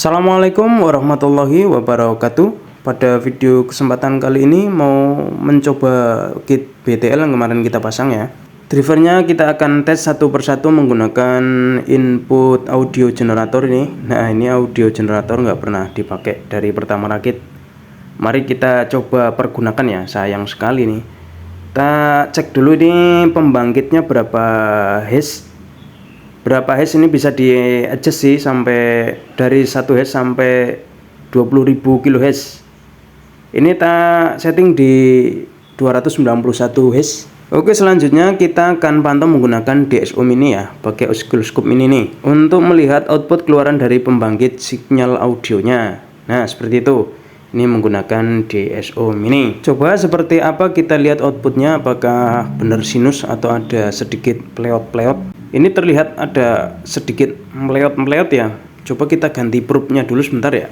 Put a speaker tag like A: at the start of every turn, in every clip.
A: Assalamualaikum warahmatullahi wabarakatuh. Pada video kesempatan kali ini mau mencoba kit BTL yang kemarin kita pasang ya. Drivernya kita akan tes satu persatu menggunakan input audio generator ini. Nah, ini audio generator nggak pernah dipakai dari pertama rakit. Mari kita coba pergunakan ya. Sayang sekali nih. Kita cek dulu ini pembangkitnya berapa Hertz ini bisa di adjust sih, sampai dari 1 Hz sampai 20.000 kHz. Ini kita setting di 291 Hz. Oke, selanjutnya kita akan pantau menggunakan DSO mini ya, pakai oscilloscope mini nih untuk melihat output keluaran dari pembangkit sinyal audionya. Nah, seperti itu. Ini menggunakan DSO mini. Coba seperti apa kita lihat outputnya, apakah benar sinus atau ada sedikit pleot-pleot. Ini terlihat ada sedikit meleot-meleot ya. Coba kita ganti probe-nya dulu sebentar ya.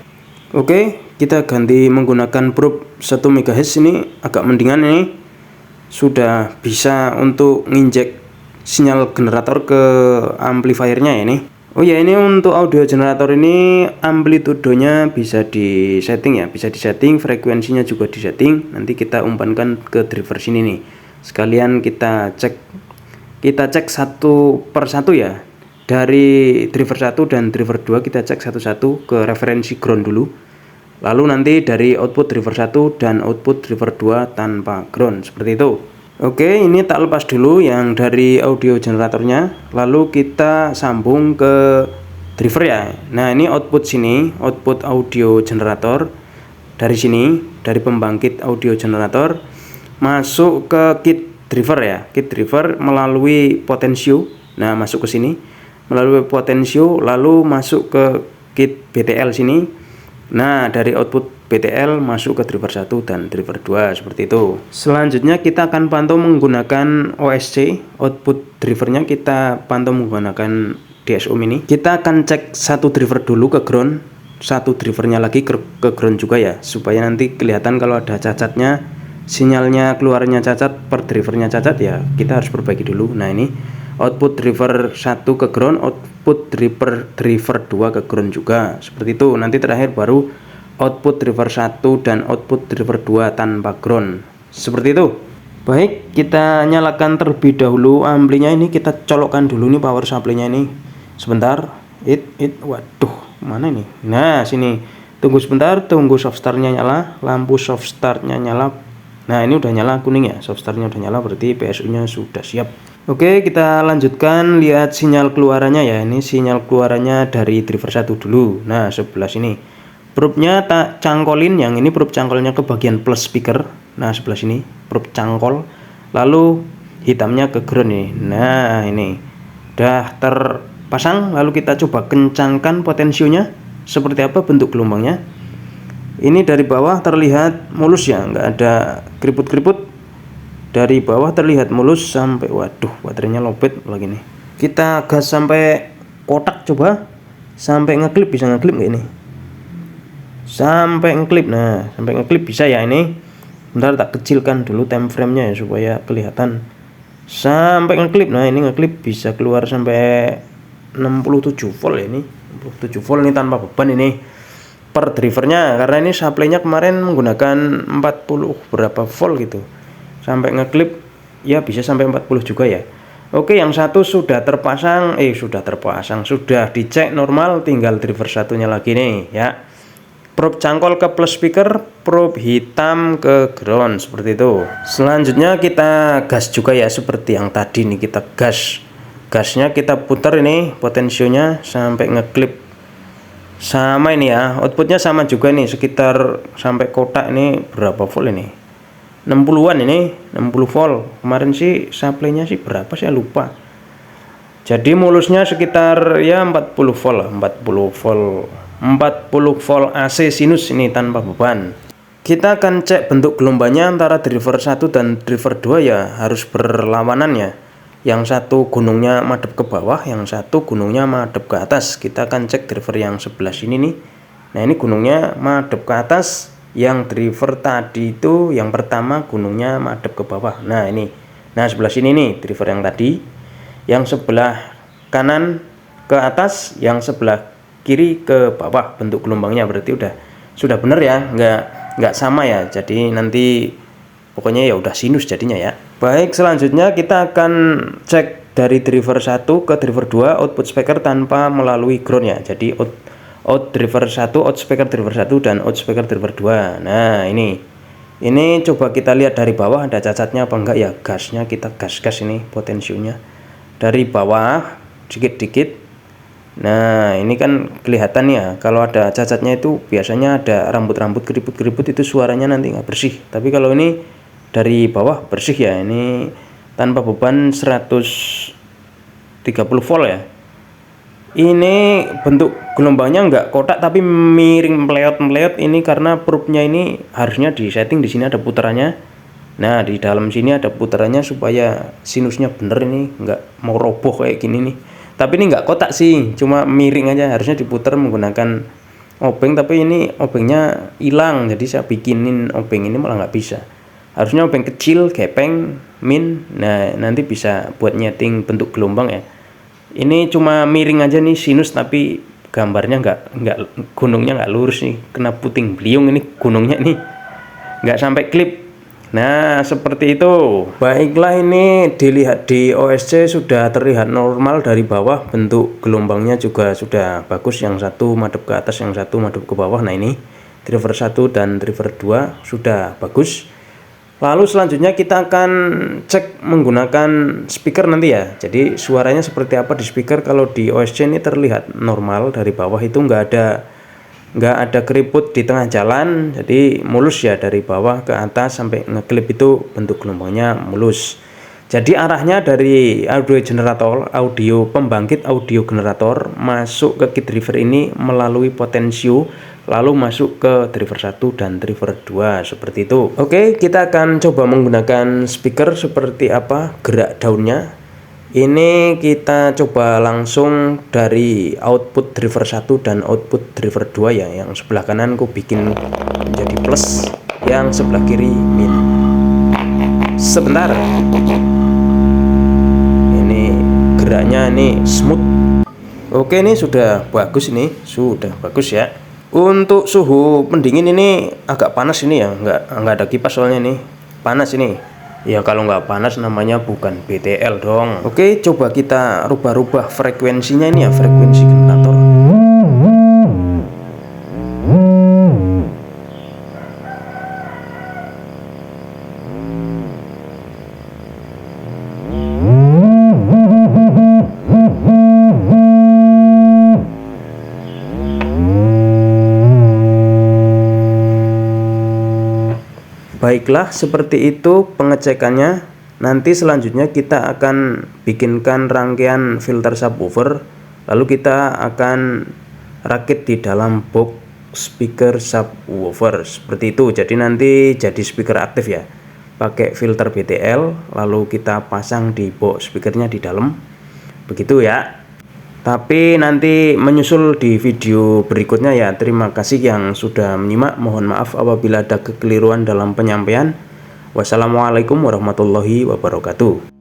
A: Oke, kita ganti menggunakan probe 1 MHz. Ini agak mendingan, ini sudah bisa untuk nginjek sinyal generator ke amplifiernya ya ini. Oh ya, ini untuk audio generator ini amplitudenya bisa disetting ya, bisa disetting, frekuensinya juga disetting. Nanti kita umpankan ke driver sini nih. Sekalian kita cek satu persatu ya. Dari driver 1 dan driver 2 kita cek satu-satu ke referensi ground dulu. Lalu nanti dari output driver 1 dan output driver 2 tanpa ground, seperti itu. Oke, ini tak lepas dulu yang dari audio generatornya. Lalu kita sambung ke driver ya. Nah, ini output sini, output audio generator. Dari sini, dari pembangkit audio generator masuk ke kit driver ya, kit driver melalui potensio. Nah, masuk ke sini melalui potensio, lalu masuk ke kit BTL sini. Nah, dari output BTL masuk ke driver 1 dan driver 2, seperti itu. Selanjutnya kita akan pantau menggunakan OSC, output drivernya kita pantau menggunakan DSO mini. Kita akan cek satu driver dulu ke ground, satu drivernya lagi ke ground juga ya, supaya nanti kelihatan kalau ada cacatnya, sinyalnya keluarnya cacat, per drivernya cacat ya, kita harus perbaiki dulu. Nah, ini output driver 1 ke ground, output driver 2 ke ground juga, seperti itu. Nanti terakhir baru output driver 1 dan output driver 2 tanpa ground, seperti itu. Baik, kita nyalakan terlebih dahulu amplinya. Ini kita colokkan dulu nih power supply-nya ini. Sebentar. Waduh, mana ini? Nah, sini. Tunggu sebentar, tunggu soft start-nya nyala, lampu soft start-nya nyala. Nah, ini udah nyala kuning ya, soft start-nya udah nyala, berarti PSU-nya sudah siap. Oke, kita lanjutkan lihat sinyal keluarannya ya. Ini sinyal keluarannya dari driver 1 dulu. Nah, sebelah sini. Probe-nya tak cangkolin, yang ini probe cangkolnya ke bagian plus speaker. Nah, sebelah sini probe cangkol. Lalu hitamnya ke ground nih. Nah, ini udah terpasang. Lalu kita coba kencangkan potensionya. Seperti apa bentuk gelombangnya? Ini dari bawah terlihat mulus ya, nggak ada keriput-keriput. Dari bawah terlihat mulus sampai, waduh, baterainya lobet lagi nih. Kita gas sampai kotak, coba sampai ngeklip, bisa ngeklip nggak ini? Sampai ngeklip. Nah, sampai ngeklip bisa ya ini. Bentar, tak kecilkan dulu time frame-nya ya supaya kelihatan. Sampai ngeklip. Nah, ini ngeklip bisa keluar sampai 67 volt ya ini. 67 volt ini tanpa beban ini per drivernya, karena ini supply-nya kemarin menggunakan 40 berapa volt gitu. Sampai ngeklip ya bisa sampai 40 juga ya. Oke, yang satu sudah terpasang, sudah dicek normal, tinggal driver satunya lagi nih ya. Probe cangkol ke plus speaker, probe hitam ke ground, seperti itu. Selanjutnya kita gas juga ya, seperti yang tadi nih, kita gas. Gasnya kita putar ini potensionya sampai ngeklip. Sama ini ya, outputnya sama juga nih, sekitar sampai kotak ini berapa volt ini? 60-an ini, 60 volt. Kemarin sih supply-nya sih berapa sih, lupa. Jadi mulusnya sekitar ya 40 volt lah, 40 volt AC sinus ini tanpa beban. Kita akan cek bentuk gelombangnya antara driver 1 dan driver 2 ya, harus berlawanan ya. Yang satu gunungnya madep ke bawah, yang satu gunungnya madep ke atas. Kita akan cek driver yang sebelah sini nih. Nah, ini gunungnya madep ke atas. Yang driver tadi itu yang pertama gunungnya madep ke bawah. Nah, ini. Nah, sebelah sini nih driver yang tadi. Yang sebelah kanan ke atas, yang sebelah kiri ke bawah bentuk gelombangnya, berarti sudah benar ya, nggak sama ya. Jadi nanti pokoknya ya udah sinus jadinya ya. Baik, selanjutnya kita akan cek dari driver 1 ke driver 2 output speaker tanpa melalui ground ya. Jadi out driver 1, out speaker driver 1 dan out speaker driver 2. Nah, ini coba kita lihat dari bawah ada cacatnya apa enggak ya. Gasnya kita gas ini potensinya dari bawah dikit-dikit. Nah, ini kan kelihatan ya, kalau ada cacatnya itu biasanya ada rambut-rambut keriput-keriput, itu suaranya nanti nggak bersih. Tapi kalau ini dari bawah bersih ya, ini tanpa beban 130 volt ya. Ini bentuk gelombangnya nggak kotak tapi miring meleot. Ini karena probe-nya ini harusnya di setting di sini ada putarannya. Nah, di dalam sini ada putarannya supaya sinusnya bener, ini nggak mau roboh kayak gini nih. Tapi ini nggak kotak sih, cuma miring aja, harusnya diputar menggunakan obeng, tapi ini obengnya hilang, jadi saya bikinin obeng ini malah nggak bisa. Harusnya obeng kecil, gepeng, min, nah nanti bisa buat nyeting bentuk gelombang ya. Ini cuma miring aja nih sinus, tapi gambarnya nggak gunungnya nggak lurus nih, kena puting beliung ini gunungnya nih, nggak sampai klip. Nah, seperti itu. Baiklah, ini dilihat di OSC sudah terlihat normal dari bawah, bentuk gelombangnya juga sudah bagus, yang satu madep ke atas, yang satu madep ke bawah. Nah, ini driver 1 dan driver 2 sudah bagus. Lalu selanjutnya kita akan cek menggunakan speaker nanti ya. Jadi suaranya seperti apa di speaker. Kalau di OSC ini terlihat normal dari bawah, itu nggak ada keriput di tengah jalan, jadi mulus ya, dari bawah ke atas sampai ngeklip itu bentuk gelombangnya mulus. Jadi arahnya dari audio pembangkit audio generator masuk ke kit driver ini melalui potensio, lalu masuk ke driver 1 dan driver 2 seperti itu. Oke, kita akan coba menggunakan speaker seperti apa gerak daunnya. Ini kita coba langsung dari output driver 1 dan output driver 2 ya. Yang sebelah kanan aku bikin menjadi plus, yang sebelah kiri min. Sebentar, ini geraknya ini smooth. Oke, ini sudah bagus, ini sudah bagus ya. Untuk suhu pendingin ini agak panas ini ya, nggak ada kipas soalnya, ini panas ini. Ya kalau nggak panas namanya bukan BTL dong. Oke, coba kita rubah-rubah frekuensinya ini ya, frekuensi generator. Baiklah, seperti itu pengecekannya. Nanti selanjutnya kita akan bikinkan rangkaian filter subwoofer, lalu kita akan rakit di dalam box speaker subwoofer seperti itu. Jadi nanti jadi speaker aktif ya, pakai filter BTL, lalu kita pasang di box speakernya di dalam, begitu ya. Tapi nanti menyusul di video berikutnya ya. Terima kasih yang sudah menyimak. Mohon maaf apabila ada kekeliruan dalam penyampaian. Wassalamualaikum warahmatullahi wabarakatuh.